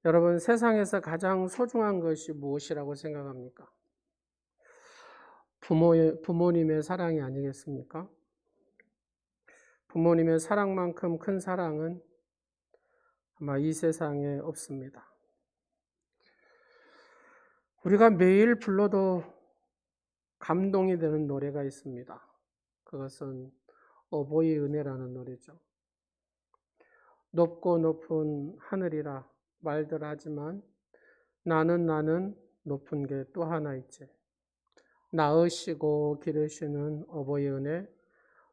여러분, 세상에서 가장 소중한 것이 무엇이라고 생각합니까? 부모님의 사랑이 아니겠습니까? 부모님의 사랑만큼 큰 사랑은 아마 이 세상에 없습니다. 우리가 매일 불러도 감동이 되는 노래가 있습니다. 그것은 어버이의 은혜라는 노래죠. 높고 높은 하늘이라 말들 하지만 나는 높은 게 또 하나 있지. 낳으시고 기르시는 어버이의 은혜,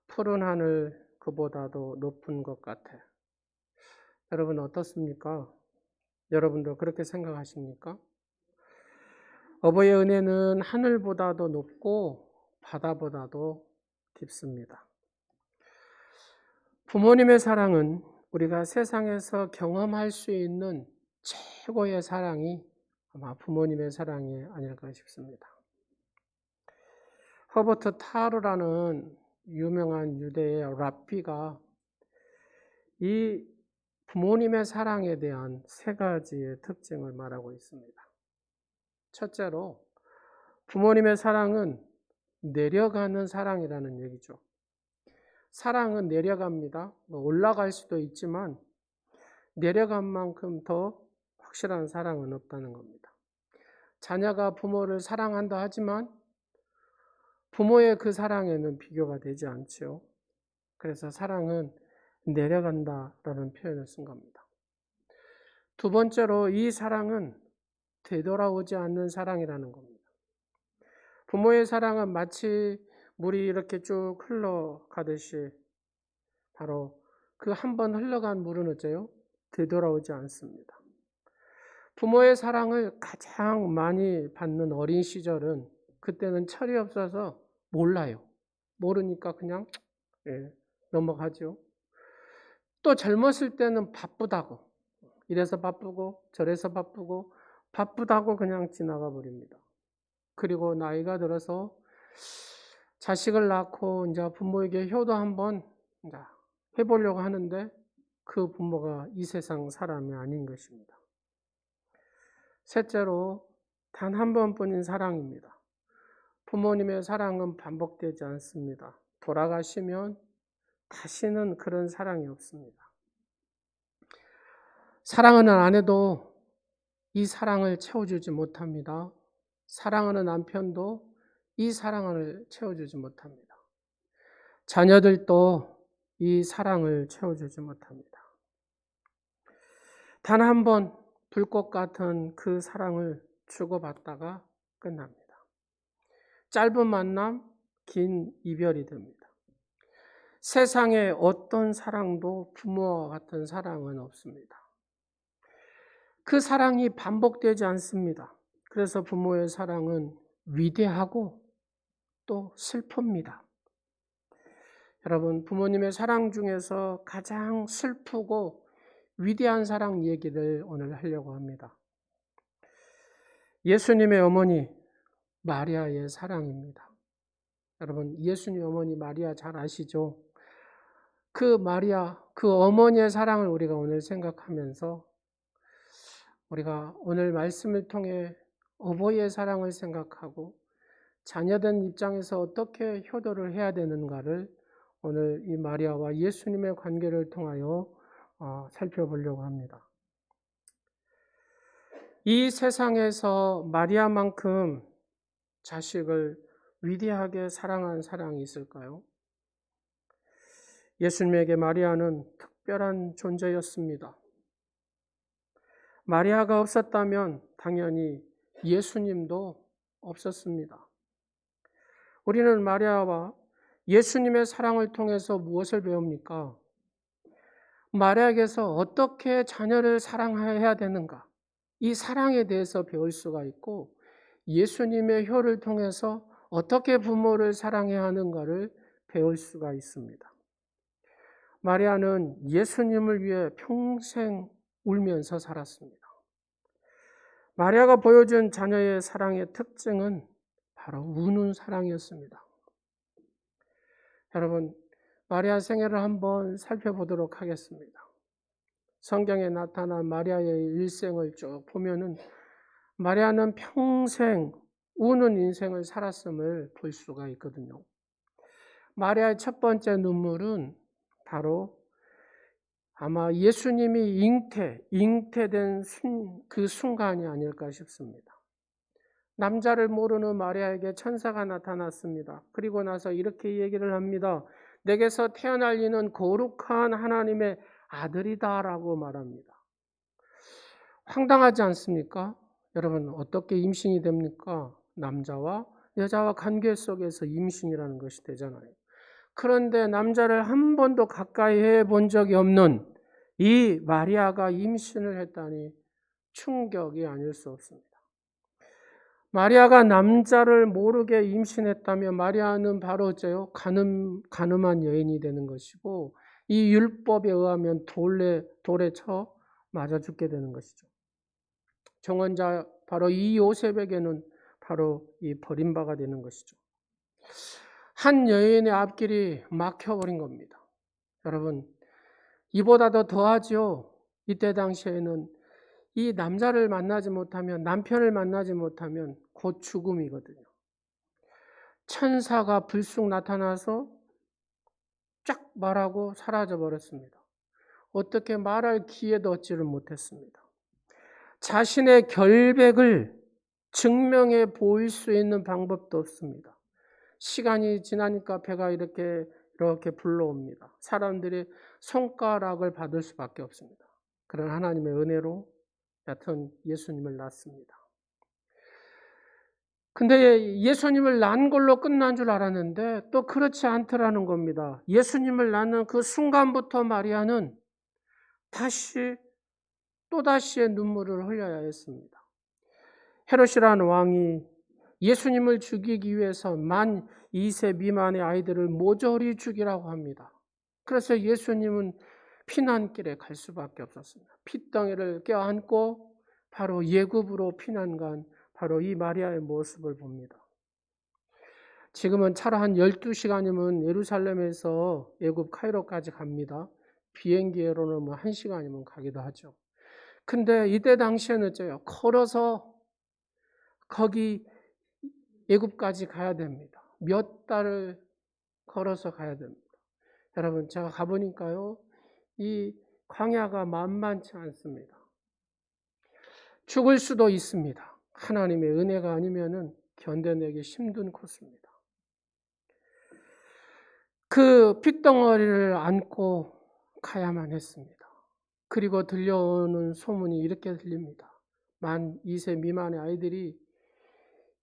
푸른 하늘 그보다도 높은 것 같아. 여러분 어떻습니까? 여러분도 그렇게 생각하십니까? 어버이의 은혜는 하늘보다도 높고 바다보다도 깊습니다. 부모님의 사랑은 우리가 세상에서 경험할 수 있는 최고의 사랑이 아마 부모님의 사랑이 아닐까 싶습니다. 허버트 타르라는 유명한 유대의 랍비가 이 부모님의 사랑에 대한 세 가지의 특징을 말하고 있습니다. 첫째로, 부모님의 사랑은 내려가는 사랑이라는 얘기죠. 사랑은 내려갑니다. 올라갈 수도 있지만 내려간 만큼 더 확실한 사랑은 없다는 겁니다. 자녀가 부모를 사랑한다 하지만 부모의 그 사랑에는 비교가 되지 않죠. 그래서 사랑은 내려간다라는 표현을 쓴 겁니다. 두 번째로, 이 사랑은 되돌아오지 않는 사랑이라는 겁니다. 부모의 사랑은 마치 물이 이렇게 쭉 흘러가듯이 바로 그 한 번 흘러간 물은 어째요? 되돌아오지 않습니다. 부모의 사랑을 가장 많이 받는 어린 시절은 그때는 철이 없어서 몰라요. 모르니까 그냥 넘어가죠. 또 젊었을 때는 바쁘다고, 이래서 바쁘고 저래서 바쁘고 바쁘다고 그냥 지나가 버립니다. 그리고 나이가 들어서 자식을 낳고 이제 부모에게 효도 한번 해보려고 하는데 그 부모가 이 세상 사람이 아닌 것입니다. 셋째로, 단 한 번뿐인 사랑입니다. 부모님의 사랑은 반복되지 않습니다. 돌아가시면 다시는 그런 사랑이 없습니다. 사랑하는 아내도 이 사랑을 채워주지 못합니다. 사랑하는 남편도 이 사랑을 채워주지 못합니다. 자녀들도 이 사랑을 채워주지 못합니다. 단 한 번 불꽃 같은 그 사랑을 주고받다가 끝납니다. 짧은 만남, 긴 이별이 됩니다. 세상에 어떤 사랑도 부모와 같은 사랑은 없습니다. 그 사랑이 반복되지 않습니다. 그래서 부모의 사랑은 위대하고 또 슬픕니다. 여러분, 부모님의 사랑 중에서 가장 슬프고 위대한 사랑 얘기를 오늘 하려고 합니다. 예수님의 어머니 마리아의 사랑입니다. 여러분, 예수님 어머니 마리아 잘 아시죠? 그 마리아, 그 어머니의 사랑을 우리가 오늘 생각하면서 우리가 오늘 말씀을 통해 어버이의 사랑을 생각하고 자녀된 입장에서 어떻게 효도를 해야 되는가를 오늘 이 마리아와 예수님의 관계를 통하여 살펴보려고 합니다. 이 세상에서 마리아만큼 자식을 위대하게 사랑한 사랑이 있을까요? 예수님에게 마리아는 특별한 존재였습니다. 마리아가 없었다면 당연히 예수님도 없었습니다. 우리는 마리아와 예수님의 사랑을 통해서 무엇을 배웁니까? 마리아에게서 어떻게 자녀를 사랑해야 되는가? 이 사랑에 대해서 배울 수가 있고 예수님의 효를 통해서 어떻게 부모를 사랑해야 하는가를 배울 수가 있습니다. 마리아는 예수님을 위해 평생 울면서 살았습니다. 마리아가 보여준 자녀의 사랑의 특징은 바로 우는 사랑이었습니다. 여러분, 마리아 생애를 한번 살펴보도록 하겠습니다. 성경에 나타난 마리아의 일생을 쭉 보면은 마리아는 평생 우는 인생을 살았음을 볼 수가 있거든요. 마리아의 첫 번째 눈물은 바로 아마 예수님이 잉태된 그 순간이 아닐까 싶습니다. 남자를 모르는 마리아에게 천사가 나타났습니다. 그리고 나서 이렇게 얘기를 합니다. 내게서 태어날 이는 거룩한 하나님의 아들이다라고 말합니다. 황당하지 않습니까? 여러분, 어떻게 임신이 됩니까? 남자와 여자와 관계 속에서 임신이라는 것이 되잖아요. 그런데 남자를 한 번도 가까이 해본 적이 없는 이 마리아가 임신을 했다니 충격이 아닐 수 없습니다. 마리아가 남자를 모르게 임신했다면 마리아는 바로 어째요? 가늠한 여인이 되는 것이고 이 율법에 의하면 돌에 쳐 맞아 죽게 되는 것이죠. 정언자 바로 이 요셉에게는 바로 이 버림바가 되는 것이죠. 한 여인의 앞길이 막혀버린 겁니다. 여러분, 이보다 더하지요. 이때 당시에는 이 남자를 만나지 못하면, 남편을 만나지 못하면 곧 죽음이거든요. 천사가 불쑥 나타나서 쫙 말하고 사라져 버렸습니다. 어떻게 말할 기회도 얻지를 못했습니다. 자신의 결백을 증명해 보일 수 있는 방법도 없습니다. 시간이 지나니까 배가 이렇게 불러옵니다. 사람들이 손가락을 받을 수밖에 없습니다. 그런 하나님의 은혜로 여튼 예수님을 낳습니다. 근데 예수님을 낳은 걸로 끝난 줄 알았는데 또 그렇지 않더라는 겁니다. 예수님을 낳는 그 순간부터 마리아는 또다시의 눈물을 흘려야 했습니다. 헤롯이라는 왕이 예수님을 죽이기 위해서 만 2세 미만의 아이들을 모조리 죽이라고 합니다. 그래서 예수님은 피난길에 갈 수밖에 없었습니다. 핏덩이를 껴안고 바로 예굽으로 피난 간 바로 이 마리아의 모습을 봅니다. 지금은 차로 한 12시간이면 예루살렘에서 예굽 카이로까지 갑니다. 비행기로는 1시간이면 가기도 하죠. 근데 이때 당시에는 어째요? 걸어서 거기 예굽까지 가야 됩니다. 몇 달을 걸어서 가야 됩니다. 여러분, 제가 가보니까요, 이 광야가 만만치 않습니다. 죽을 수도 있습니다. 하나님의 은혜가 아니면은 견뎌내기 힘든 코스입니다. 그 핏덩어리를 안고 가야만 했습니다. 그리고 들려오는 소문이 이렇게 들립니다. 만 2세 미만의 아이들이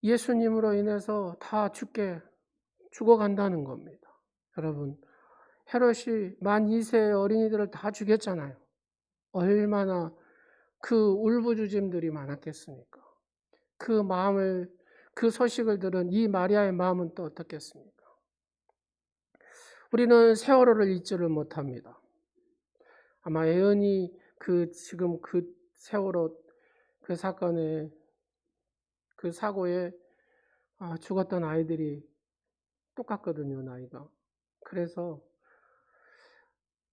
예수님으로 인해서 다 죽어간다는 겁니다. 여러분, 헤롯이 만 2세 어린이들을 다 죽였잖아요. 얼마나 그 울부짖음들이 많았겠습니까? 그 소식을 들은 이 마리아의 마음은 또 어떻겠습니까? 우리는 세월호를 잊지를 못합니다. 아마 예언이 지금 그 세월호 그 사건에 그 사고에 죽었던 아이들이 똑같거든요, 나이가. 그래서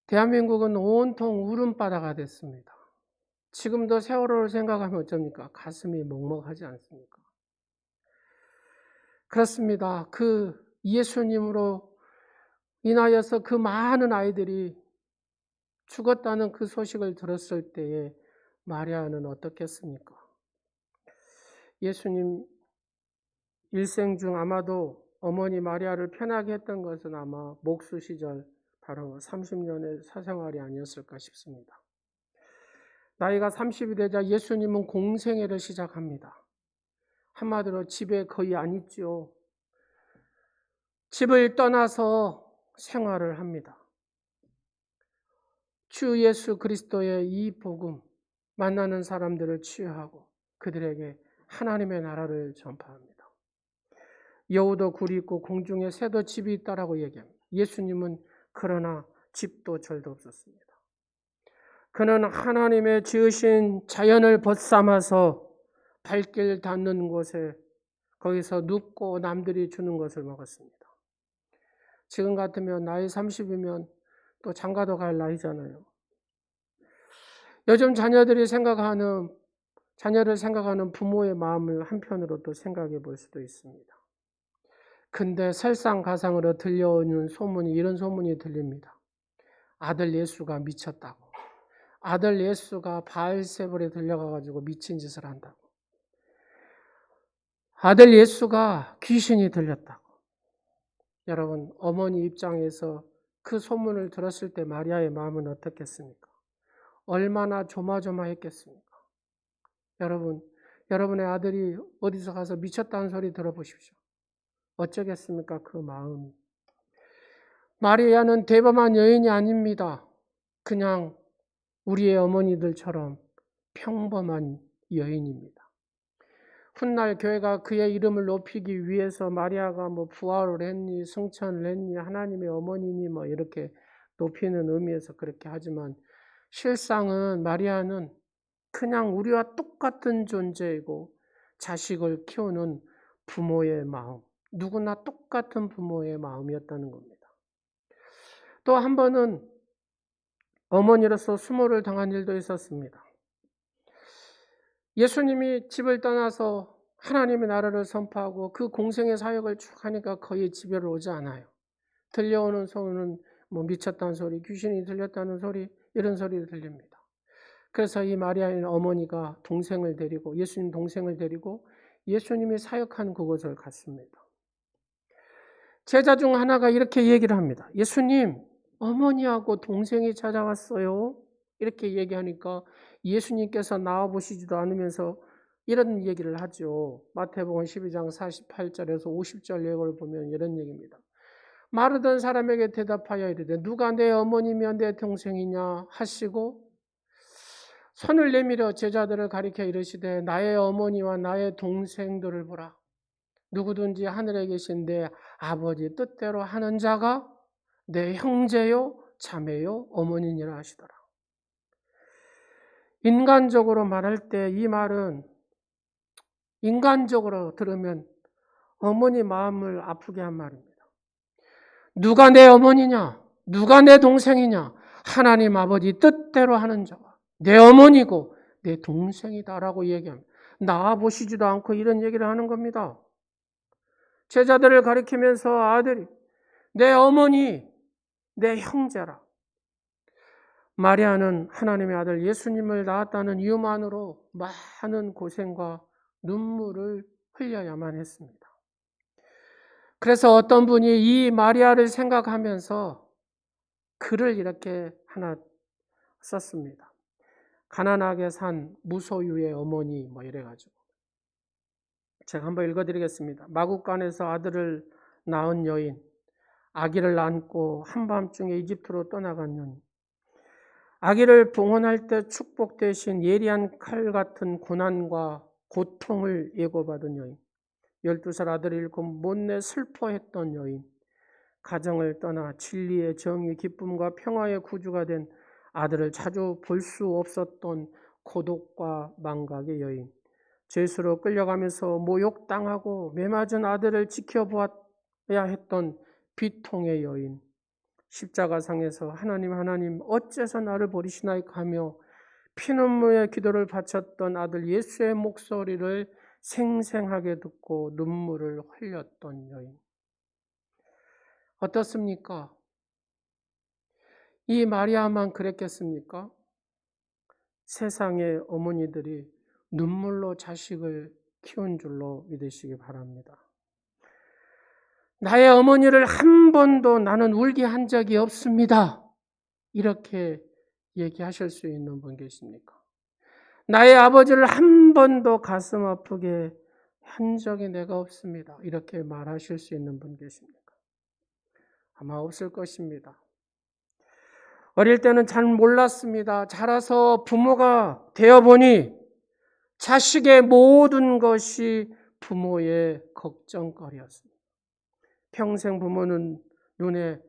대한민국은 온통 울음바다가 됐습니다. 지금도 세월호를 생각하면 어쩝니까? 가슴이 먹먹하지 않습니까? 그렇습니다. 그 예수님으로 인하여서 그 많은 아이들이 죽었다는 그 소식을 들었을 때에 마리아는 어떻겠습니까? 예수님 일생 중 아마도 어머니 마리아를 편하게 했던 것은 아마 목수 시절 바로 30년의 사생활이 아니었을까 싶습니다. 나이가 30이 되자 예수님은 공생애를 시작합니다. 한마디로 집에 거의 안 있죠. 집을 떠나서 생활을 합니다. 주 예수 그리스도의 이 복음, 만나는 사람들을 치유하고 그들에게 하나님의 나라를 전파합니다. 여우도 굴이 있고 공중에 새도 집이 있다라고 얘기합니다. 예수님은 그러나 집도 절도 없었습니다. 그는 하나님의 지으신 자연을 벗삼아서 발길 닿는 곳에 거기서 눕고 남들이 주는 것을 먹었습니다. 지금 같으면 나이 30이면 또 장가도 갈 나이잖아요. 요즘 자녀를 생각하는 부모의 마음을 한편으로 또 생각해 볼 수도 있습니다. 근데 설상가상으로 들려오는 소문이 이런 소문이 들립니다. 아들 예수가 미쳤다고. 아들 예수가 바알세불에 들려가가지고 미친 짓을 한다고. 아들 예수가 귀신이 들렸다고. 여러분, 어머니 입장에서 그 소문을 들었을 때 마리아의 마음은 어떻겠습니까? 얼마나 조마조마했겠습니까? 여러분, 여러분의 아들이 어디서 가서 미쳤다는 소리 들어보십시오. 어쩌겠습니까? 그 마음이. 마리아는 대범한 여인이 아닙니다. 그냥 우리의 어머니들처럼 평범한 여인입니다. 훗날 교회가 그의 이름을 높이기 위해서 마리아가 뭐 부활을 했니, 승천을 했니, 하나님의 어머니니 뭐 이렇게 높이는 의미에서 그렇게 하지만 실상은 마리아는 그냥 우리와 똑같은 존재이고 자식을 키우는 부모의 마음, 누구나 똑같은 부모의 마음이었다는 겁니다. 또 한 번은 어머니로서 수모를 당한 일도 있었습니다. 예수님이 집을 떠나서 하나님의 나라를 선포하고 그 공생의 사역을 쭉 하니까 거의 집에를 오지 않아요. 들려오는 소문은 뭐 미쳤다는 소리, 귀신이 들렸다는 소리, 이런 소리를 들립니다. 그래서 이 마리아의 어머니가 동생을 데리고, 예수님 동생을 데리고 예수님이 사역한 그곳을 갔습니다. 제자 중 하나가 이렇게 얘기를 합니다. 예수님, 어머니하고 동생이 찾아왔어요. 이렇게 얘기하니까 예수님께서 나와보시지도 않으면서 이런 얘기를 하죠. 마태복음 12장 48절에서 50절 내용을 보면 이런 얘기입니다. 마르던 사람에게 대답하여 이르되 누가 내 어머니며 내 동생이냐 하시고 손을 내밀어 제자들을 가리켜 이르시되 나의 어머니와 나의 동생들을 보라. 누구든지 하늘에 계신 내 아버지 뜻대로 하는 자가 내 형제요 자매요 어머니니라 하시더라. 인간적으로 말할 때 이 말은 인간적으로 들으면 어머니 마음을 아프게 한 말입니다. 누가 내 어머니냐? 누가 내 동생이냐? 하나님 아버지 뜻대로 하는 자가 내 어머니고 내 동생이다라고 얘기합니다. 나와보시지도 않고 이런 얘기를 하는 겁니다. 제자들을 가리키면서 아들이 내 어머니, 내 형제라. 마리아는 하나님의 아들 예수님을 낳았다는 이유만으로 많은 고생과 눈물을 흘려야만 했습니다. 그래서 어떤 분이 이 마리아를 생각하면서 글을 이렇게 하나 썼습니다. 가난하게 산 무소유의 어머니 뭐 이래가지고 제가 한번 읽어드리겠습니다. 마국간에서 아들을 낳은 여인, 아기를 안고 한밤중에 이집트로 떠나간 여인, 아기를 봉헌할 때 축복 대신 예리한 칼 같은 고난과 고통을 예고받은 여인, 12살 아들을 잃고 못내 슬퍼했던 여인, 가정을 떠나 진리의 정의, 기쁨과 평화의 구주가 된 아들을 자주 볼 수 없었던 고독과 망각의 여인, 죄수로 끌려가면서 모욕당하고 매맞은 아들을 지켜보아야 했던 비통의 여인, 십자가상에서 하나님 어째서 나를 버리시나이까 하며 피눈물의 기도를 바쳤던 아들 예수의 목소리를 생생하게 듣고 눈물을 흘렸던 여인. 어떻습니까? 이 마리아만 그랬겠습니까? 세상의 어머니들이 눈물로 자식을 키운 줄로 믿으시기 바랍니다. 나의 어머니를 한 번도 나는 울게 한 적이 없습니다. 이렇게 얘기하실 수 있는 분 계십니까? 나의 아버지를 한 번도 가슴 아프게 한 적이 내가 없습니다. 이렇게 말하실 수 있는 분 계십니까? 아마 없을 것입니다. 어릴 때는 잘 몰랐습니다. 자라서 부모가 되어보니 자식의 모든 것이 부모의 걱정거리였습니다. 평생 부모는 눈에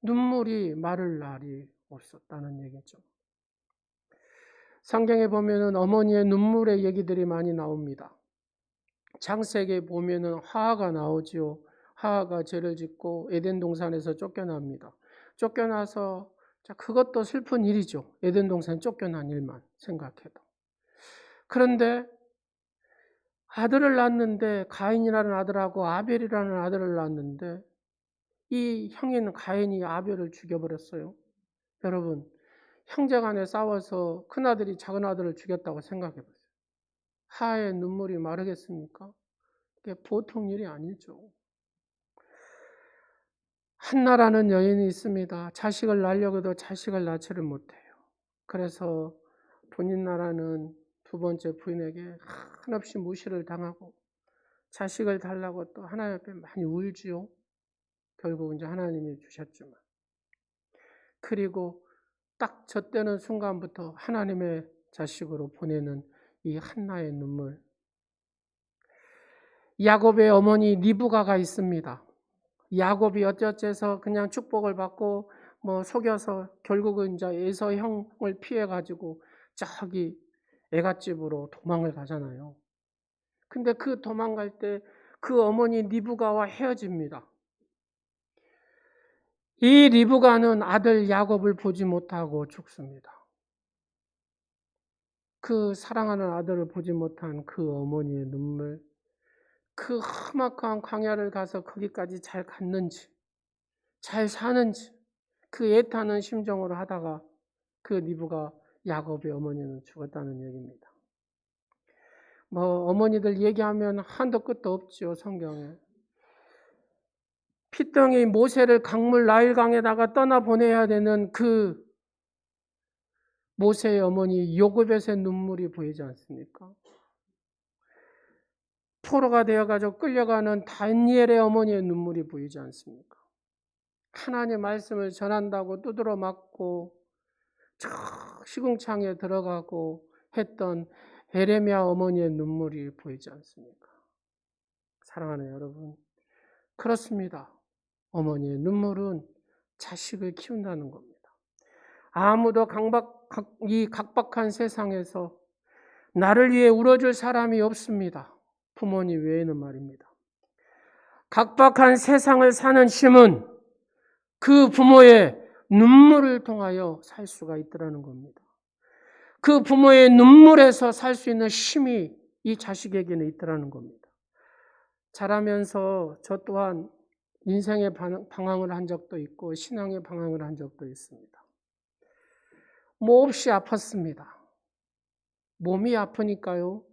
눈물이 마를 날이 없었다는 얘기죠. 성경에 보면은 어머니의 눈물의 얘기들이 많이 나옵니다. 창세기에 보면은 하하가 나오지요. 하하가 죄를 짓고 에덴 동산에서 쫓겨납니다. 쫓겨나서 자, 그것도 슬픈 일이죠. 에덴 동산 쫓겨난 일만 생각해도. 그런데 아들을 낳았는데, 가인이라는 아들하고 아벨이라는 아들을 낳았는데, 이 형인 가인이 아벨을 죽여버렸어요. 여러분, 형제 간에 싸워서 큰아들이 작은아들을 죽였다고 생각해보세요. 하의 눈물이 마르겠습니까? 이게 보통 일이 아니죠. 한나라는 여인이 있습니다. 자식을 낳으려고 해도 자식을 낳지를 못해요. 그래서 본인 나라는 두 번째 부인에게 한없이 무시를 당하고 자식을 달라고 또 하나님 앞에 많이 울지요. 결국 이제 하나님이 주셨지만. 그리고 딱 젖되는 순간부터 하나님의 자식으로 보내는 이 한나의 눈물. 야곱의 어머니 리브가가 있습니다. 야곱이 어쩌어째서 그냥 축복을 받고 속여서 결국은 이제 에서 형을 피해 가지고 저기 애갓집으로 도망을 가잖아요. 근데 그 도망갈 때 그 어머니 리브가와 헤어집니다. 이 리브가는 아들 야곱을 보지 못하고 죽습니다. 그 사랑하는 아들을 보지 못한 그 어머니의 눈물, 그 험악한 광야를 가서 거기까지 잘 갔는지, 잘 사는지, 그 애타는 심정으로 하다가 그 리브가 야곱의 어머니는 죽었다는 얘기입니다. 어머니들 얘기하면 한도 끝도 없지요, 성경에. 피덩이 모세를 강물 나일강에다가 떠나보내야 되는 그 모세의 어머니 요굶벳의 눈물이 보이지 않습니까? 포로가 되어가지고 끌려가는 다니엘의 어머니의 눈물이 보이지 않습니까? 하나님의 말씀을 전한다고 두드러 맞고 시궁창에 들어가고 했던 에레미야 어머니의 눈물이 보이지 않습니까? 사랑하는 여러분, 그렇습니다. 어머니의 눈물은 자식을 키운다는 겁니다. 아무도 이 각박한 세상에서 나를 위해 울어줄 사람이 없습니다. 부모님 외에는 말입니다. 각박한 세상을 사는 힘은 그 부모의 눈물을 통하여 살 수가 있더라는 겁니다. 그 부모의 눈물에서 살 수 있는 힘이 이 자식에게는 있더라는 겁니다. 자라면서 저 또한 인생의 방황을 한 적도 있고 신앙의 방황을 한 적도 있습니다. 몹시 아팠습니다. 몸이 아프니까요.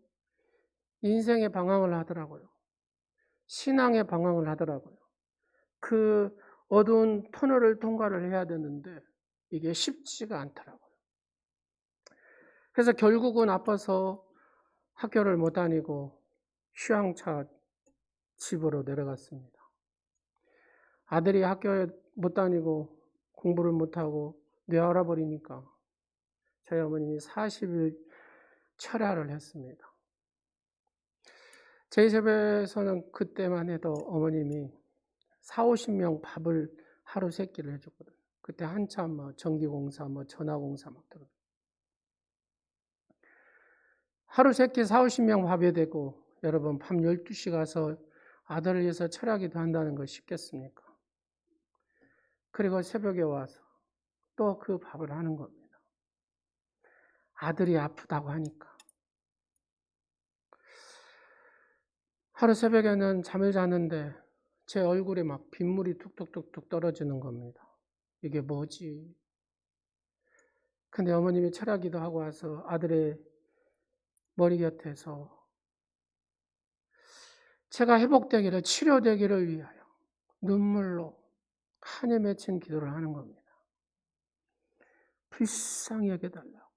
인생의 방황을 하더라고요. 신앙의 방황을 하더라고요. 그 어두운 터널을 통과를 해야 되는데 이게 쉽지가 않더라고요. 그래서 결국은 아파서 학교를 못 다니고 휴양차 집으로 내려갔습니다. 아들이 학교에 못 다니고 공부를 못하고 뇌 알아버리니까 저희 어머님이 40일 철야를 했습니다. 저희 집에서는 그때만 해도 어머님이 40-50명 밥을 하루 3끼를 해줬거든요. 그때 한참 전기공사, 전화공사 막 들어. 하루 3끼 40-50명 밥이 되고 여러분 밤 12시 가서 아들을 위해서 철야기도 한다는 거 쉽겠습니까? 그리고 새벽에 와서 또 그 밥을 하는 겁니다. 아들이 아프다고 하니까. 하루 새벽에는 잠을 자는데 제 얼굴에 막 빗물이 툭툭툭툭 떨어지는 겁니다. 이게 뭐지? 근데 어머님이 철야기도 하고 와서 아들의 머리 곁에서 제가 회복되기를, 치료되기를 위하여 눈물로 한에 맺힌 기도를 하는 겁니다. 불쌍히 여겨달라고.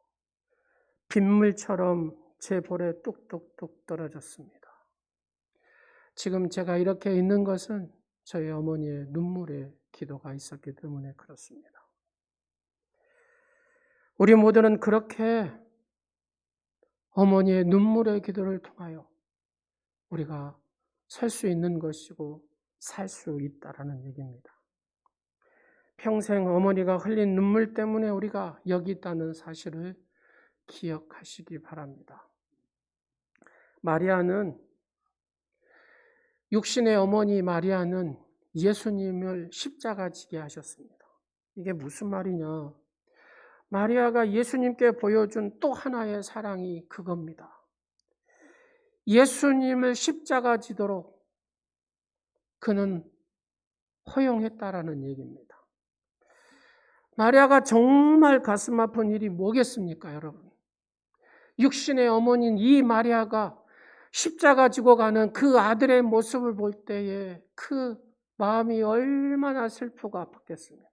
빗물처럼 제 볼에 뚝뚝뚝 떨어졌습니다. 지금 제가 이렇게 있는 것은 저희 어머니의 눈물의 기도가 있었기 때문에 그렇습니다. 우리 모두는 그렇게 어머니의 눈물의 기도를 통하여 우리가 살 수 있는 것이고 살 수 있다라는 얘기입니다. 평생 어머니가 흘린 눈물 때문에 우리가 여기 있다는 사실을 기억하시기 바랍니다. 마리아는, 육신의 어머니 마리아는 예수님을 십자가 지게 하셨습니다. 이게 무슨 말이냐? 마리아가 예수님께 보여준 또 하나의 사랑이 그겁니다. 예수님을 십자가 지도록 그는 허용했다라는 얘기입니다. 마리아가 정말 가슴 아픈 일이 뭐겠습니까, 여러분? 육신의 어머니인 이 마리아가 십자가 지고 가는 그 아들의 모습을 볼 때에 그 마음이 얼마나 슬프고 아팠겠습니까?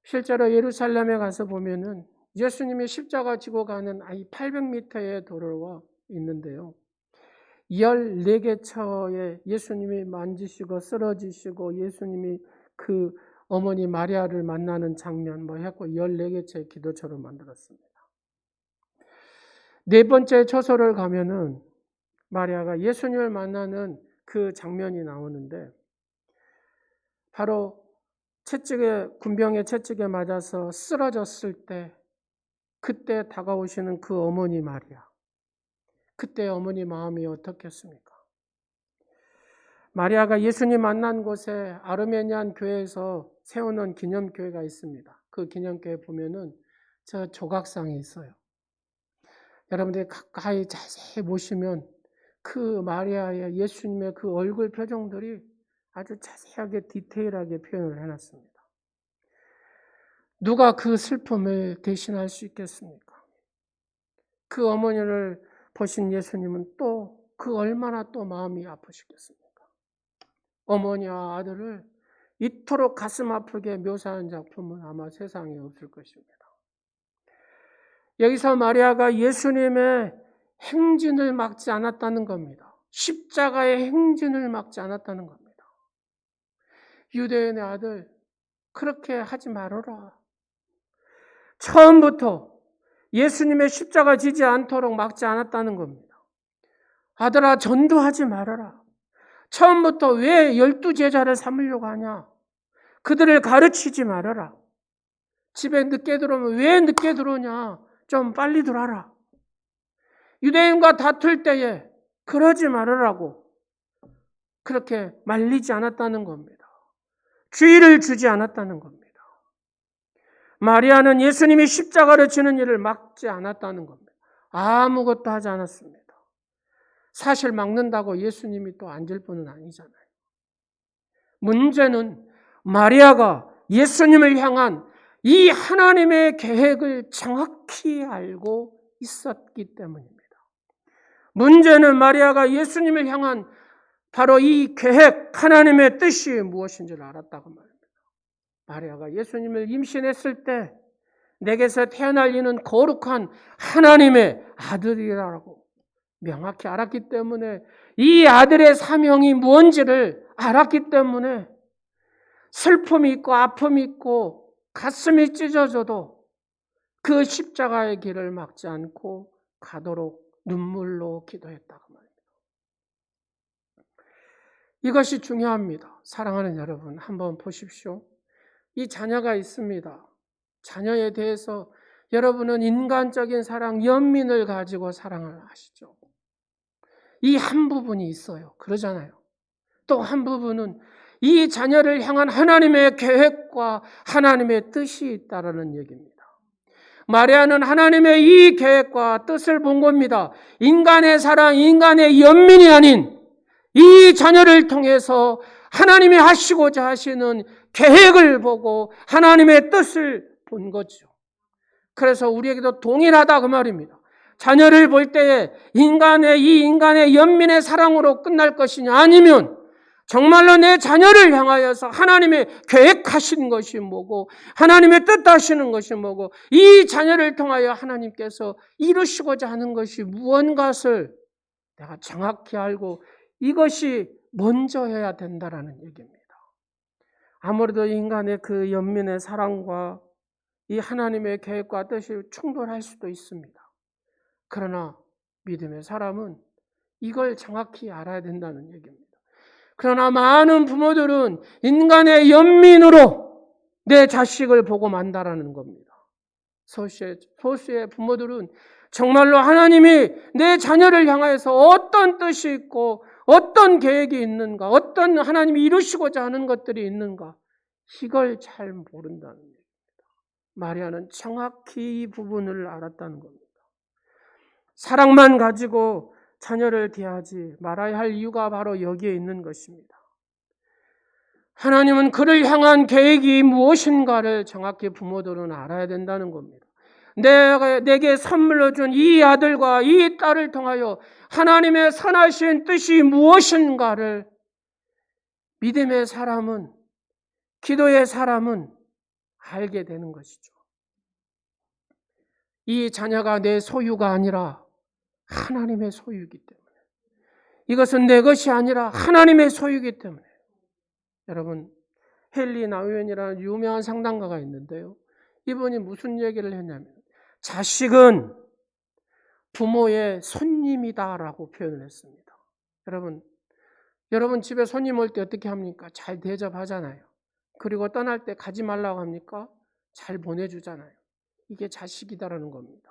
실제로 예루살렘에 가서 보면은 예수님이 십자가 지고 가는 800m의 도로가 있는데요. 14개 처에 예수님이 만지시고 쓰러지시고 예수님이 그 어머니 마리아를 만나는 장면 했고 14개 채의 기도처럼 만들었습니다. 네 번째 처소를 가면은 마리아가 예수님을 만나는 그 장면이 나오는데 바로 군병의 채찍에 맞아서 쓰러졌을 때 그때 다가오시는 그 어머니 마리아. 그때 어머니 마음이 어떻겠습니까? 마리아가 예수님 만난 곳에 아르메니안 교회에서 세우는 기념교회가 있습니다. 그 기념교회 보면은 저 조각상이 있어요. 여러분들이 가까이 자세히 보시면 그 마리아의 예수님의 그 얼굴 표정들이 아주 자세하게 디테일하게 표현을 해놨습니다. 누가 그 슬픔을 대신할 수 있겠습니까? 그 어머니를 보신 예수님은 또 그 얼마나 또 마음이 아프시겠습니까? 어머니와 아들을 이토록 가슴 아프게 묘사한 작품은 아마 세상에 없을 것입니다. 여기서 마리아가 예수님의 행진을 막지 않았다는 겁니다. 십자가의 행진을 막지 않았다는 겁니다. 유대인의 아들, 그렇게 하지 말아라. 처음부터 예수님의 십자가 지지 않도록 막지 않았다는 겁니다. 아들아, 전도하지 말아라. 처음부터 왜 12제자를 삼으려고 하냐? 그들을 가르치지 말아라. 집에 늦게 들어오면 왜 늦게 들어오냐? 좀 빨리 들어와라. 유대인과 다툴 때에 그러지 말으라고 그렇게 말리지 않았다는 겁니다. 주의를 주지 않았다는 겁니다. 마리아는 예수님이 십자가를 지는 일을 막지 않았다는 겁니다. 아무것도 하지 않았습니다. 사실 막는다고 예수님이 또 앉을 분은 아니잖아요. 문제는 마리아가 예수님을 향한 이 하나님의 계획을 정확히 알고 있었기 때문입니다. 문제는 마리아가 예수님을 향한 바로 이 계획, 하나님의 뜻이 무엇인지를 알았다고 말합니다. 마리아가 예수님을 임신했을 때 내게서 태어날 이는 거룩한 하나님의 아들이라고 명확히 알았기 때문에 이 아들의 사명이 무엇인지를 알았기 때문에 슬픔이 있고 아픔이 있고 가슴이 찢어져도 그 십자가의 길을 막지 않고 가도록 눈물로 기도했다고 말입니다. 이것이 중요합니다. 사랑하는 여러분, 한번 보십시오. 이 자녀가 있습니다. 자녀에 대해서 여러분은 인간적인 사랑, 연민을 가지고 사랑을 하시죠. 이 한 부분이 있어요. 그러잖아요. 또 한 부분은 이 자녀를 향한 하나님의 계획과 하나님의 뜻이 있다는 얘기입니다. 마리아는 하나님의 이 계획과 뜻을 본 겁니다. 인간의 사랑, 인간의 연민이 아닌 이 자녀를 통해서 하나님이 하시고자 하시는 계획을 보고 하나님의 뜻을 본 거죠. 그래서 우리에게도 동일하다 그 말입니다. 자녀를 볼 때에 이 인간의 연민의 사랑으로 끝날 것이냐, 아니면 정말로 내 자녀를 향하여서 하나님의 계획하신 것이 뭐고 하나님의 뜻하시는 것이 뭐고 이 자녀를 통하여 하나님께서 이루시고자 하는 것이 무언가를 내가 정확히 알고 이것이 먼저 해야 된다라는 얘기입니다. 아무래도 인간의 그 연민의 사랑과 이 하나님의 계획과 뜻이 충돌할 수도 있습니다. 그러나 믿음의 사람은 이걸 정확히 알아야 된다는 얘기입니다. 그러나 많은 부모들은 인간의 연민으로 내 자식을 보고 만다라는 겁니다. 소수의 부모들은 정말로 하나님이 내 자녀를 향해서 어떤 뜻이 있고 어떤 계획이 있는가, 어떤 하나님이 이루시고자 하는 것들이 있는가, 이걸 잘 모른다는 얘기입니다. 마리아는 정확히 이 부분을 알았다는 겁니다. 사랑만 가지고 자녀를 대하지 말아야 할 이유가 바로 여기에 있는 것입니다. 하나님은 그를 향한 계획이 무엇인가를 정확히 부모들은 알아야 된다는 겁니다. 내게 선물로 준 이 아들과 이 딸을 통하여 하나님의 선하신 뜻이 무엇인가를 믿음의 사람은, 기도의 사람은 알게 되는 것이죠. 이 자녀가 내 소유가 아니라 하나님의 소유이기 때문에, 이것은 내 것이 아니라 하나님의 소유이기 때문에. 여러분, 헨리 나우엔이라는 유명한 상담가가 있는데요, 이분이 무슨 얘기를 했냐면 자식은 부모의 손님이다라고 표현을 했습니다. 여러분 집에 손님 올 때 어떻게 합니까? 잘 대접하잖아요. 그리고 떠날 때 가지 말라고 합니까? 잘 보내주잖아요. 이게 자식이다라는 겁니다.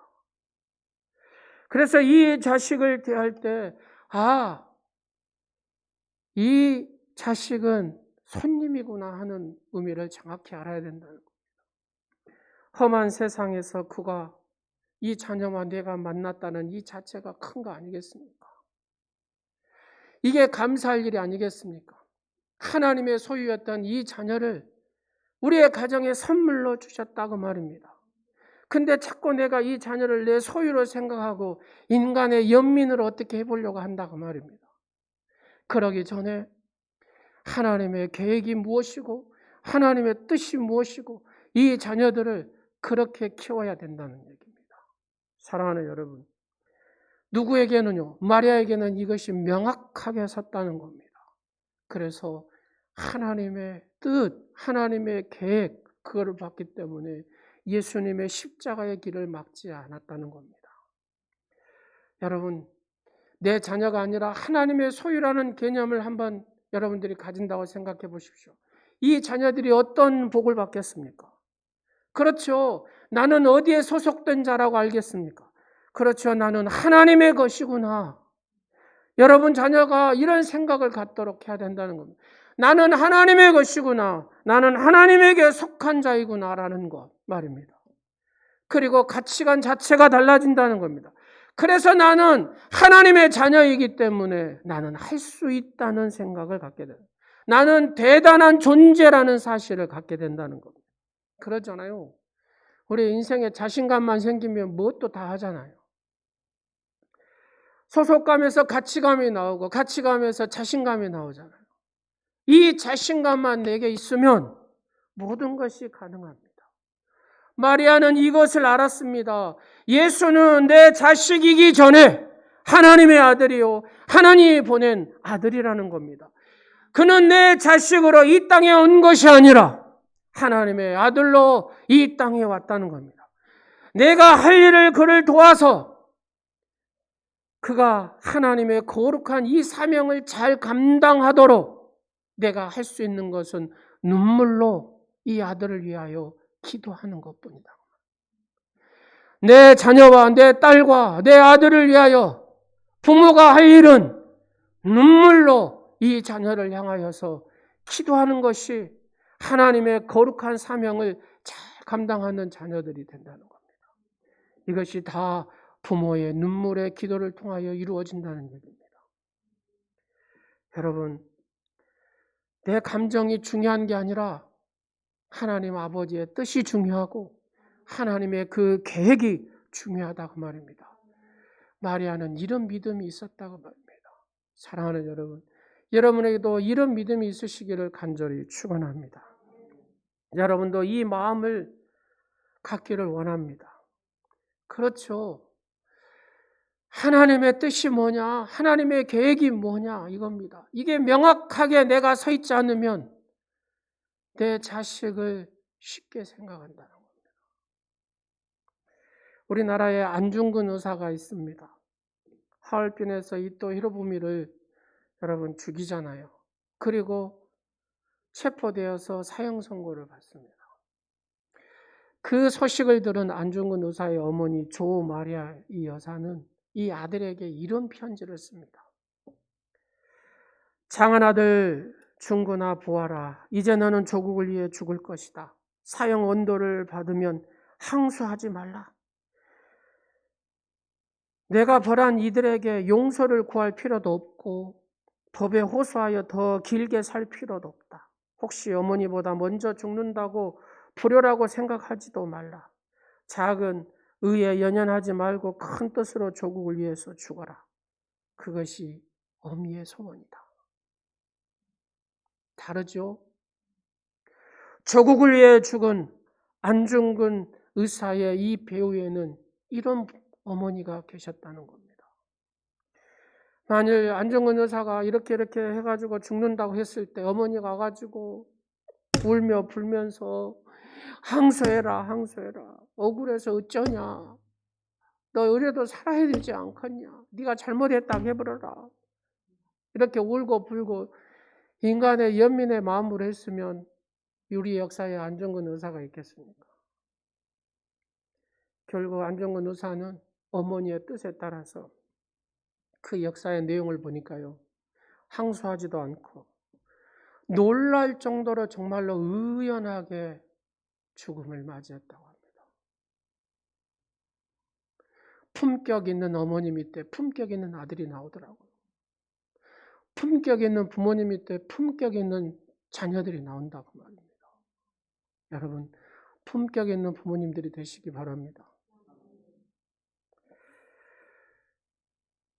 그래서 이 자식을 대할 때, 이 자식은 손님이구나 하는 의미를 정확히 알아야 된다는 겁니다. 험한 세상에서 그가 이 자녀와 내가 만났다는 이 자체가 큰 거 아니겠습니까? 이게 감사할 일이 아니겠습니까? 하나님의 소유였던 이 자녀를 우리의 가정에 선물로 주셨다고 말입니다. 근데 자꾸 내가 이 자녀를 내 소유로 생각하고 인간의 연민으로 어떻게 해보려고 한다고 말입니다. 그러기 전에 하나님의 계획이 무엇이고 하나님의 뜻이 무엇이고 이 자녀들을 그렇게 키워야 된다는 얘기입니다. 사랑하는 여러분, 누구에게는요, 마리아에게는 이것이 명확하게 섰다는 겁니다. 그래서 하나님의 뜻, 하나님의 계획, 그거를 봤기 때문에 예수님의 십자가의 길을 막지 않았다는 겁니다. 여러분, 내 자녀가 아니라 하나님의 소유라는 개념을 한번 여러분들이 가진다고 생각해 보십시오. 이 자녀들이 어떤 복을 받겠습니까? 그렇죠. 나는 어디에 소속된 자라고 알겠습니까? 그렇죠. 나는 하나님의 것이구나. 여러분 자녀가 이런 생각을 갖도록 해야 된다는 겁니다. 나는 하나님의 것이구나. 나는 하나님에게 속한 자이구나 라는 것 말입니다. 그리고 가치관 자체가 달라진다는 겁니다. 그래서 나는 하나님의 자녀이기 때문에 나는 할 수 있다는 생각을 갖게 됩니다. 나는 대단한 존재라는 사실을 갖게 된다는 겁니다. 그러잖아요. 우리 인생에 자신감만 생기면 무엇도 다 하잖아요. 소속감에서 가치감이 나오고 가치감에서 자신감이 나오잖아요. 이 자신감만 내게 있으면 모든 것이 가능합니다. 마리아는 이것을 알았습니다. 예수는 내 자식이기 전에 하나님의 아들이요, 하나님이 보낸 아들이라는 겁니다. 그는 내 자식으로 이 땅에 온 것이 아니라 하나님의 아들로 이 땅에 왔다는 겁니다. 내가 할 일을 그를 도와서 그가 하나님의 거룩한 이 사명을 잘 감당하도록 내가 할 수 있는 것은 눈물로 이 아들을 위하여 기도하는 것뿐이다. 내 자녀와 내 딸과 내 아들을 위하여 부모가 할 일은 눈물로 이 자녀를 향하여서 기도하는 것이 하나님의 거룩한 사명을 잘 감당하는 자녀들이 된다는 겁니다. 이것이 다 부모의 눈물의 기도를 통하여 이루어진다는 얘기입니다. 여러분, 내 감정이 중요한 게 아니라 하나님 아버지의 뜻이 중요하고 하나님의 그 계획이 중요하다고 말입니다. 마리아는 이런 믿음이 있었다고 말입니다. 사랑하는 여러분, 여러분에게도 이런 믿음이 있으시기를 간절히 축원합니다. 여러분도 이 마음을 갖기를 원합니다. 그렇죠. 하나님의 뜻이 뭐냐, 하나님의 계획이 뭐냐 이겁니다. 이게 명확하게 내가 서 있지 않으면 내 자식을 쉽게 생각한다는 겁니다. 우리나라에 안중근 의사가 있습니다. 하얼빈에서 이토 히로부미를 여러분 죽이잖아요. 그리고 체포되어서 사형 선고를 받습니다. 그 소식을 들은 안중근 의사의 어머니 조 마리아 이 여사는 이 아들에게 이런 편지를 씁니다. 장한 아들 중근아 보아라. 이제 너는 조국을 위해 죽을 것이다. 사형 언도를 받으면 항소하지 말라. 내가 벌한 이들에게 용서를 구할 필요도 없고 법에 호소하여 더 길게 살 필요도 없다. 혹시 어머니보다 먼저 죽는다고 불효라고 생각하지도 말라. 작은 의에 연연하지 말고 큰 뜻으로 조국을 위해서 죽어라. 그것이 어미의 소원이다. 다르죠? 조국을 위해 죽은 안중근 의사의 이 배후에는 이런 어머니가 계셨다는 겁니다. 만일 안중근 의사가 이렇게 해가지고 죽는다고 했을 때 어머니가 와가지고 울며 불면서 항소해라. 억울해서 어쩌냐. 너 의뢰도 살아야 되지 않겠냐. 네가 잘못했다고 해버려라. 이렇게 울고 불고 인간의 연민의 마음으로 했으면 우리 역사에 안중근 의사가 있겠습니까? 결국 안중근 의사는 어머니의 뜻에 따라서 그 역사의 내용을 보니까요. 항소하지도 않고 놀랄 정도로 정말로 의연하게 죽음을 맞이했다고 합니다. 품격 있는 어머니 밑에 품격 있는 아들이 나오더라고요. 품격 있는 부모님 밑에 품격 있는 자녀들이 나온다고 말입니다. 여러분, 품격 있는 부모님들이 되시기 바랍니다.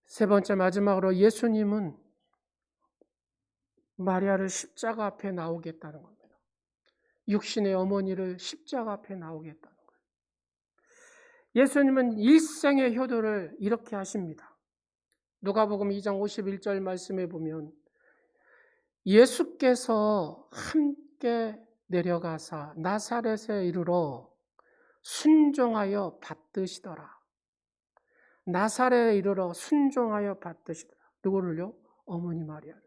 세 번째 마지막으로 예수님은 마리아를 십자가 앞에 나오겠다는 겁니다. 육신의 어머니를 십자가 앞에 나오겠다는 거예요. 예수님은 일생의 효도를 이렇게 하십니다. 누가복음 2장 51절 말씀에 보면 예수께서 함께 내려가사 나사렛에 이르러 순종하여 받드시더라. 나사렛에 이르러 순종하여 받드시더라. 누구를요? 어머니 마리아를.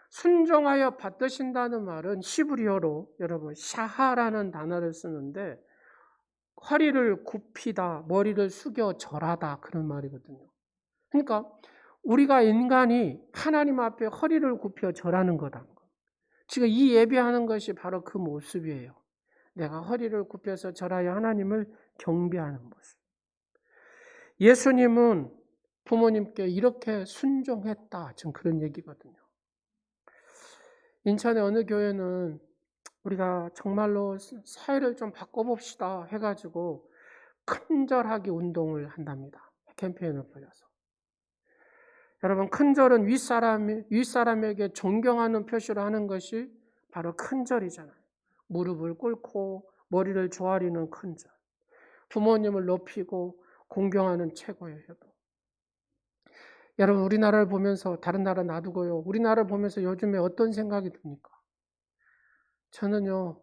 순종하여 받드신다는 말은 히브리어로 여러분 샤하라는 단어를 쓰는데 허리를 굽히다, 머리를 숙여 절하다 그런 말이거든요. 그러니까 우리가 인간이 하나님 앞에 허리를 굽혀 절하는 거다. 지금 이 예배하는 것이 바로 그 모습이에요. 내가 허리를 굽혀서 절하여 하나님을 경배하는 모습. 예수님은 부모님께 이렇게 순종했다. 지금 그런 얘기거든요. 인천의 어느 교회는 우리가 정말로 사회를 좀 바꿔봅시다 해가지고 큰절하기 운동을 한답니다. 캠페인을 벌여서. 여러분, 큰절은 윗사람에게 존경하는 표시로 하는 것이 바로 큰절이잖아요. 무릎을 꿇고 머리를 조아리는 큰절. 부모님을 높이고 공경하는 최고의 효도. 여러분, 우리나라를 보면서 다른 나라 놔두고요. 우리나라를 보면서 요즘에 어떤 생각이 듭니까? 저는요.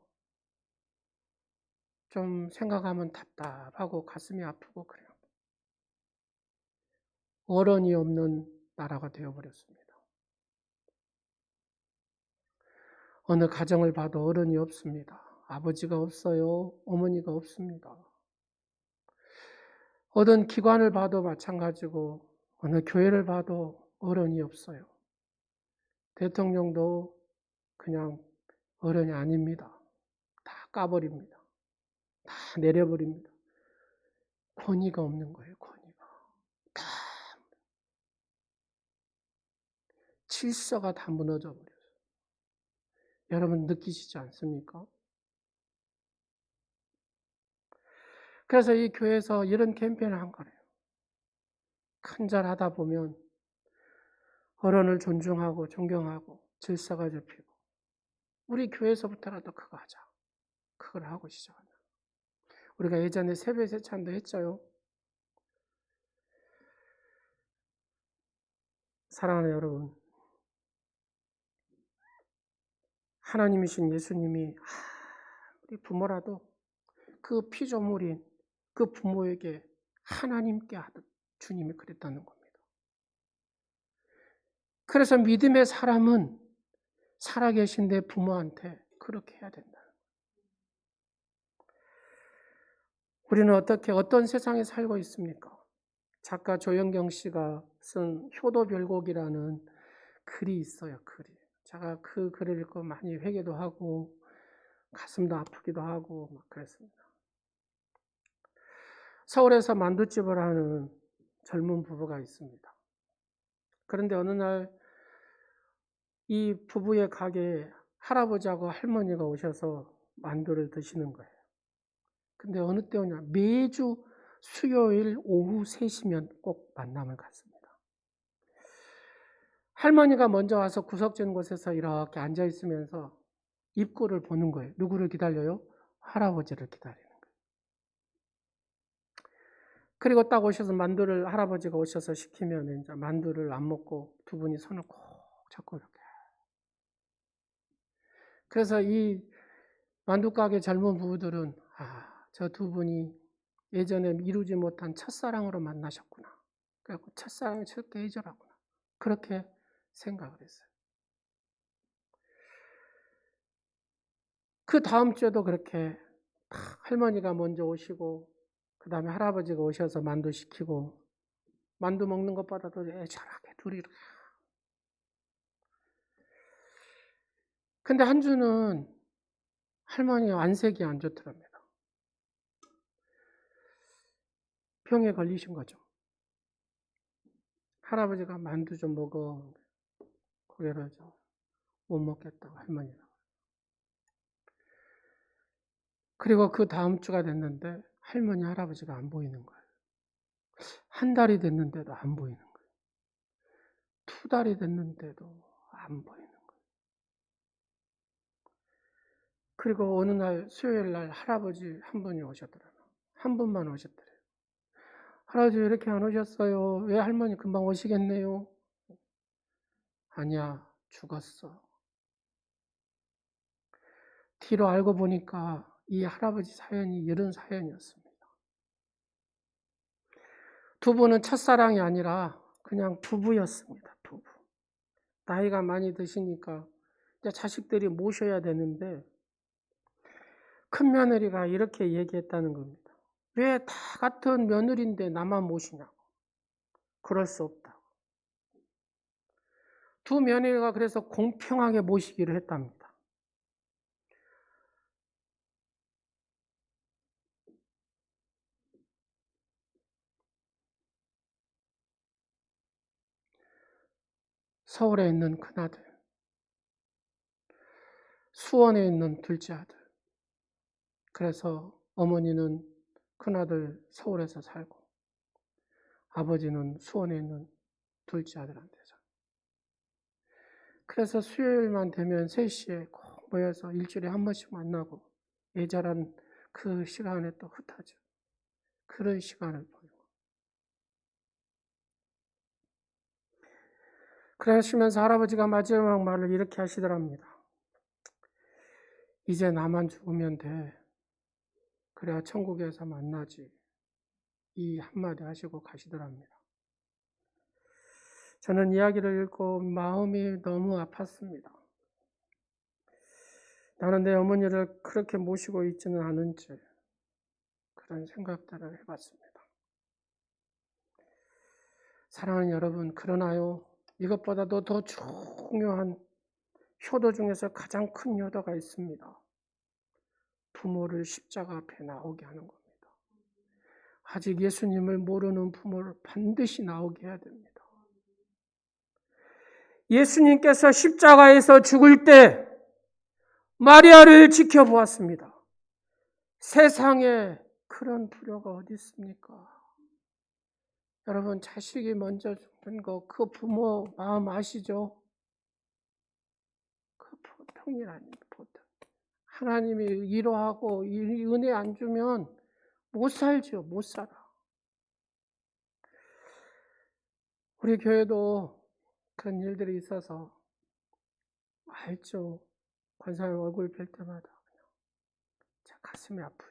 좀 생각하면 답답하고 가슴이 아프고 그래요. 어른이 없는 나라가 되어버렸습니다. 어느 가정을 봐도 어른이 없습니다. 아버지가 없어요. 어머니가 없습니다. 어떤 기관을 봐도 마찬가지고 어느 교회를 봐도 어른이 없어요. 대통령도 그냥 어른이 아닙니다. 다 까버립니다. 다 내려버립니다. 권위가 없는 거예요. 권위가. 다 질서가 다 무너져 버려요. 여러분 느끼시지 않습니까? 그래서 이 교회에서 이런 캠페인을 한 거예요. 큰절하다 보면 어른을 존중하고 존경하고 질서가 잡히고 우리 교회에서부터라도 그거 하자. 그걸 하고 시작한다. 우리가 예전에 세배세찬도 했죠. 사랑하는 여러분, 하나님이신 예수님이 우리 부모라도 그 피조물인 그 부모에게 하나님께 하듯 주님이 그랬다는 겁니다. 그래서 믿음의 사람은 살아계신 내 부모한테 그렇게 해야 된다. 우리는 어떤 세상에 살고 있습니까? 작가 조영경 씨가 쓴 효도별곡이라는 글이 있어요. 글이. 제가 그 글을 읽고 많이 회개도 하고 가슴도 아프기도 하고 막 그랬습니다. 서울에서 만두집을 하는 젊은 부부가 있습니다. 그런데 어느 날 이 부부의 가게에 할아버지하고 할머니가 오셔서 만두를 드시는 거예요. 근데 어느 때 오냐? 매주 수요일 오후 3시면 꼭 만남을 갖습니다. 할머니가 먼저 와서 구석진 곳에서 이렇게 앉아 있으면서 입구를 보는 거예요. 누구를 기다려요? 할아버지를 기다리는 거예요. 그리고 딱 오셔서 만두를 할아버지가 오셔서 시키면 이제 만두를 안 먹고 두 분이 손을 꼭 잡고 이렇게. 그래서 이 만두 가게 젊은 부부들은 저 두 분이 예전에 이루지 못한 첫사랑으로 만나셨구나. 그래갖고 첫사랑이 저렇게 애절하구나. 그렇게 생각을 했어요. 그 다음 주에도 그렇게 할머니가 먼저 오시고 그 다음에 할아버지가 오셔서 만두 시키고 만두 먹는 것보다도 애절하게 둘이 이렇게. 근데 한 주는 할머니 안색이 안 좋더랍니다. 병에 걸리신 거죠. 할아버지가 만두 좀 먹어. 고개를 좀 못 먹겠다고 할머니가. 그리고 그 다음 주가 됐는데 할머니 할아버지가 안 보이는 거예요. 한 달이 됐는데도 안 보이는 거예요. 2달이 됐는데도 안 보이는 거예요. 그리고 어느 날 수요일 날 할아버지 한 분이 오셨더라고요. 한 분만 오셨더래요. 할아버지 왜 이렇게 안 오셨어요? 왜 할머니 금방 오시겠네요? 아니야, 죽었어. 뒤로 알고 보니까 이 할아버지 사연이 이런 사연이었습니다. 두 분은 첫사랑이 아니라 그냥 부부였습니다. 부부. 나이가 많이 드시니까 이제 자식들이 모셔야 되는데 큰 며느리가 이렇게 얘기했다는 겁니다. 왜 다 같은 며느리인데 나만 모시냐고. 그럴 수 없다고. 두 며느리가 그래서 공평하게 모시기로 했답니다. 서울에 있는 큰아들, 수원에 있는 둘째 아들. 그래서 어머니는 큰아들 서울에서 살고 아버지는 수원에 있는 둘째 아들한테 살고. 그래서 수요일만 되면 3시에 꼭 모여서 일주일에 한 번씩 만나고 애절한 그 시간에 또 흩어져. 그런 시간을 보내고. 그러시면서 할아버지가 마지막 말을 이렇게 하시더랍니다. 이제 나만 죽으면 돼. 그래야 천국에서 만나지. 이 한마디 하시고 가시더랍니다. 저는 이야기를 읽고 마음이 너무 아팠습니다. 나는 내 어머니를 그렇게 모시고 있지는 않은지 그런 생각들을 해봤습니다. 사랑하는 여러분, 그러나요? 이것보다도 더 중요한 효도 중에서 가장 큰 효도가 있습니다. 부모를 십자가 앞에 나오게 하는 겁니다. 아직 예수님을 모르는 부모를 반드시 나오게 해야 됩니다. 예수님께서 십자가에서 죽을 때 마리아를 지켜보았습니다. 세상에 그런 불효가 어디 있습니까? 여러분, 자식이 먼저 죽는 거, 그 부모 마음 아시죠? 그 보통이 아닙니다. 보통. 하나님이 위로하고 은혜 안 주면 못 살죠. 못 살아. 우리 교회도 그런 일들이 있어서 알죠. 권사님 얼굴 뵐 때마다 그냥 제 가슴이 아프요.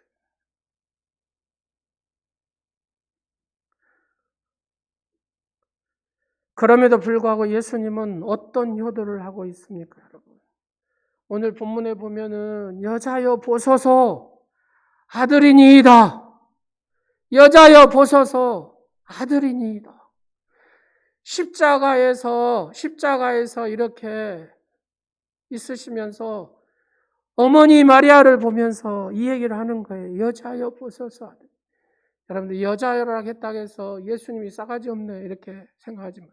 그럼에도 불구하고 예수님은 어떤 효도를 하고 있습니까, 여러분? 오늘 본문에 보면은 여자여 보소서 아들이니이다. 여자여 보소서 아들이니이다. 십자가에서 이렇게 있으시면서 어머니 마리아를 보면서 이 얘기를 하는 거예요. 여자여 보소서 아들. 여러분들 여자여라 했다고 해서 예수님이 싸가지 없네 이렇게 생각하지만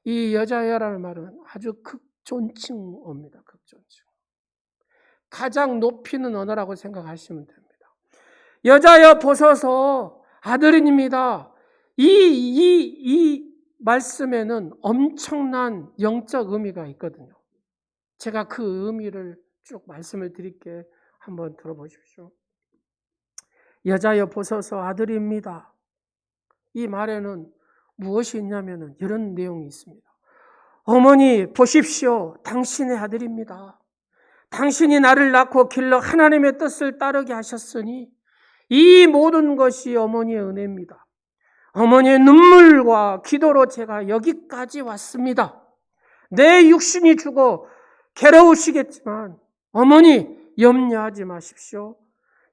이 여자여라는 말은 아주 극존칭어입니다. 극존칭. 가장 높이는 언어라고 생각하시면 됩니다. 여자여 보소서 아들입니다. 이 말씀에는 엄청난 영적 의미가 있거든요. 제가 그 의미를 쭉 말씀을 드릴게 한번 들어보십시오. 여자여 보소서 아들입니다. 이 말에는 무엇이 있냐면 이런 내용이 있습니다. 어머니 보십시오. 당신의 아들입니다. 당신이 나를 낳고 길러 하나님의 뜻을 따르게 하셨으니 이 모든 것이 어머니의 은혜입니다. 어머니의 눈물과 기도로 제가 여기까지 왔습니다. 내 육신이 죽어 괴로우시겠지만 어머니 염려하지 마십시오.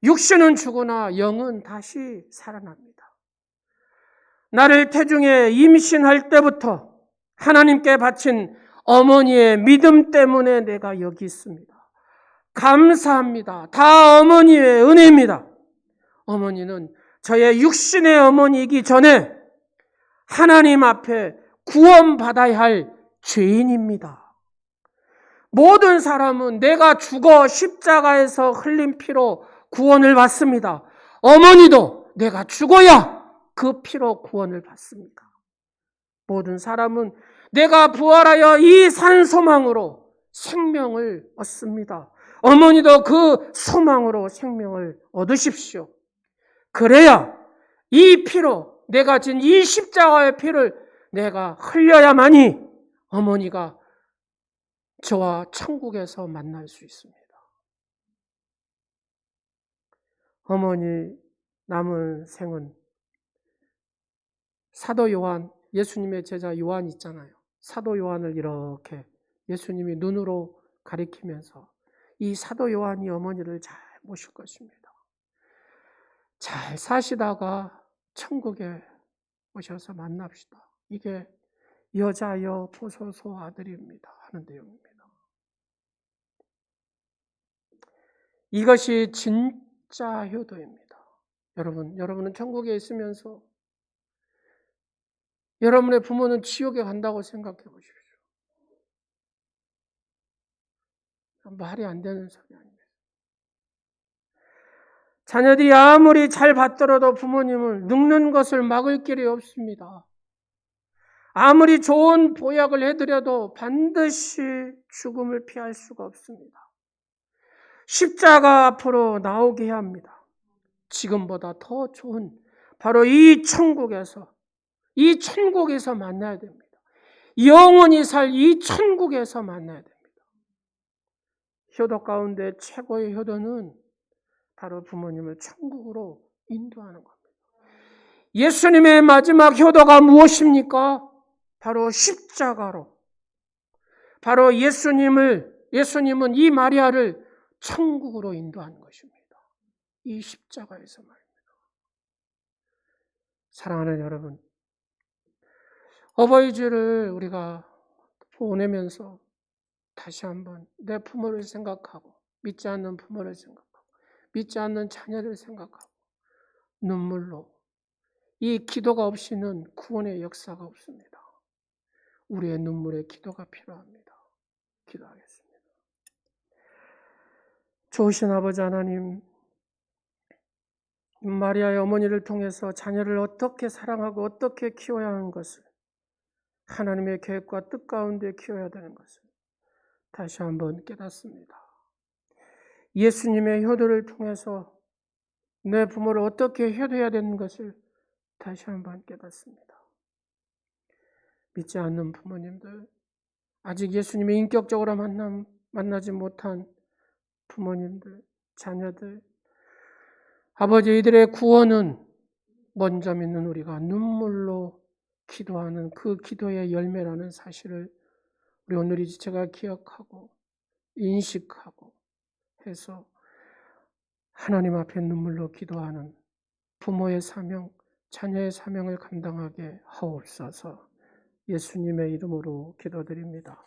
육신은 죽으나 영은 다시 살아납니다. 나를 태중에 임신할 때부터 하나님께 바친 어머니의 믿음 때문에 내가 여기 있습니다. 감사합니다. 다 어머니의 은혜입니다. 어머니는 저의 육신의 어머니이기 전에 하나님 앞에 구원받아야 할 죄인입니다. 모든 사람은 내가 죽어 십자가에서 흘린 피로 구원을 받습니다. 어머니도 내가 죽어야 그 피로 구원을 받습니다. 모든 사람은 내가 부활하여 이 산 소망으로 생명을 얻습니다. 어머니도 그 소망으로 생명을 얻으십시오. 그래야 이 피로 내가 진 이 십자가의 피를 내가 흘려야만이 어머니가 저와 천국에서 만날 수 있습니다. 어머니 남은 생은 사도 요한, 예수님의 제자 요한 있잖아요. 사도 요한을 이렇게 예수님이 눈으로 가리키면서 이 사도 요한이 어머니를 잘 모실 것입니다. 잘 사시다가 천국에 오셔서 만납시다. 이게 여자여 보소서 아들입니다 하는 내용입니다. 이것이 진짜 효도입니다. 여러분은 천국에 있으면서 여러분의 부모는 지옥에 간다고 생각해 보십시오. 말이 안 되는 소리 아닙니다. 자녀들이 아무리 잘 받더라도 부모님은 늙는 것을 막을 길이 없습니다. 아무리 좋은 보약을 해드려도 반드시 죽음을 피할 수가 없습니다. 십자가 앞으로 나오게 해야 합니다. 지금보다 더 좋은 바로 이 천국에서 만나야 됩니다. 영원히 살 이 천국에서 만나야 됩니다. 효도 가운데 최고의 효도는 바로 부모님을 천국으로 인도하는 겁니다. 예수님의 마지막 효도가 무엇입니까? 바로 십자가로. 바로 예수님은 이 마리아를 천국으로 인도하는 것입니다. 이 십자가에서 말입니다. 사랑하는 여러분, 어버이주를 우리가 보내면서 다시 한번 내 부모를 생각하고 믿지 않는 부모를 생각하고 믿지 않는 자녀를 생각하고 눈물로 이 기도가 없이는 구원의 역사가 없습니다. 우리의 눈물의 기도가 필요합니다. 기도하겠습니다. 좋으신 아버지 하나님, 마리아의 어머니를 통해서 자녀를 어떻게 사랑하고 어떻게 키워야 하는 것을 하나님의 계획과 뜻 가운데 키워야 되는 것을 다시 한번 깨닫습니다. 예수님의 효도를 통해서 내 부모를 어떻게 효도해야 되는 것을 다시 한번 깨닫습니다. 믿지 않는 부모님들, 아직 예수님의 인격적으로 만나지 못한 부모님들, 자녀들, 아버지 이들의 구원은 먼저 믿는 우리가 눈물로 기도하는 그 기도의 열매라는 사실을 우리 오늘 이 지체가 기억하고 인식하고 해서 하나님 앞에 눈물로 기도하는 부모의 사명, 자녀의 사명을 감당하게 하옵소서. 예수님의 이름으로 기도드립니다.